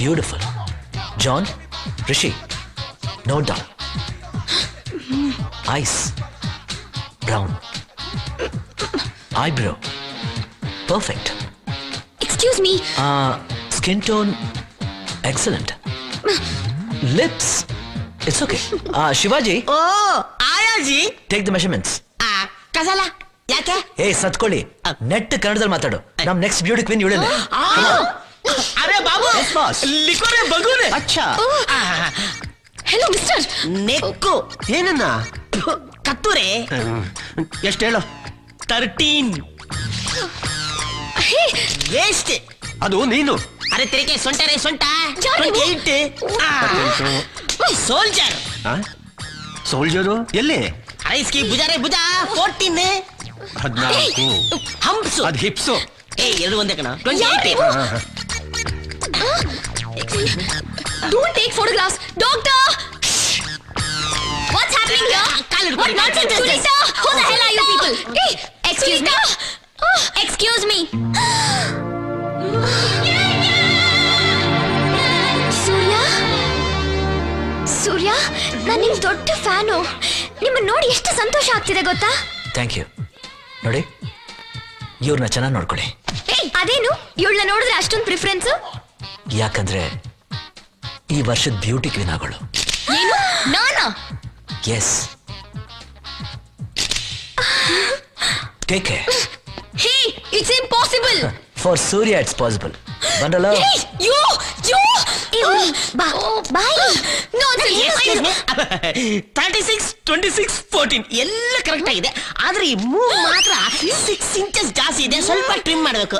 Beautiful. John, Rishi, note down. Eyes brown, eyebrow perfect. Excuse me. Skin tone excellent. Lips it's okay. Shivaji. ಓ ಆಯಾಜಿ. Take the measurements. ಕಸಲ ಯಾಕೆ? ಏ ಸತ್ಕೊಳ್ಳಿ, net ಕನ್ನಡದಲ್ಲಿ ಮಾತಾಡು. ನಮ್ ನೆಕ್ಸ್ಟ್ ಬ್ಯೂಟಿ ಕ್ವೀನ್ ಇವಳೇ. ಅರೆ ಬಾಬು, ಲಿಕೋರೆ ಬಗುನೆ. ಅಚ್ಚಾ. Hello mister. ನೆಕ್ಕು ಏನನ್ನ ಕತ್ತೂರೆ. ಎಷ್ಟು ಹೇಳು? 13. ವೇಸ್ಟ್. ಅದು ನೀನು. ಅರೆ ತೆರಿಗೆ ಸೊಂಟರೆ ಸೊಂಟ. ಯಾರು ನೀವು? 28. ಸೋಲ್ಜರ್. ಸೋಲ್ಜರು ಎಲ್ಲಿ? ಐಸ್ಕಿ ಭುಜಾರೆ ಭುಜ 14. 14. ಹಂಪ್ಸು. ಅದು ಹಿಪ್ಸು. ಎರಡು ಒಂದೇ ಕಣ. 28. Don't take photographs. Doctor! What's happening here? What nonsense is this? Who the hell are you people? Hey, excuse me. Excuse me. ಸೂರ್ಯ, ನಾನು ನಿಮ್ ದೊಡ್ಡ ಫ್ಯಾನು. ನಿಮ್ಮನ್ನ ನೋಡಿ ಎಷ್ಟು ಸಂತೋಷ ಆಗ್ತಿದೆ ಗೊತ್ತಾ? Thank you. ನೋಡಿ, ಇವ್ರನ್ನ ಚೆನ್ನಾಗಿ ನೋಡ್ಕೊಳ್ಳಿ. ಅದೇನು ಇವಳನ್ನ ನೋಡಿದ್ರೆ ಅಷ್ಟೊಂದು ಪ್ರಿಫರೆನ್ಸ್? ಯಾಕಂದ್ರೆ ಈ ವರ್ಷದ ಬ್ಯೂಟಿ ಕ್ವೀನ್ ಆಗೋಳು. ಏನು ನಾನಾ? Yes. Take care. Hey, it's impossible. For Surya it's possible. ಬಂದಲ್ಲ. You boy. Excuse me. 36, 26, 14 ಎಲ್ಲ ಕರೆಕ್ಟ್ ಆಗಿದೆ. ಆದ್ರೆ ಈ ಮೂವ್ ಮಾತ್ರ 6 ಇಂಚಸ್ ಜಾಸ್ತಿ ಇದೆ. ಸ್ವಲ್ಪ ಟ್ರಿಮ್ ಮಾಡಬೇಕು.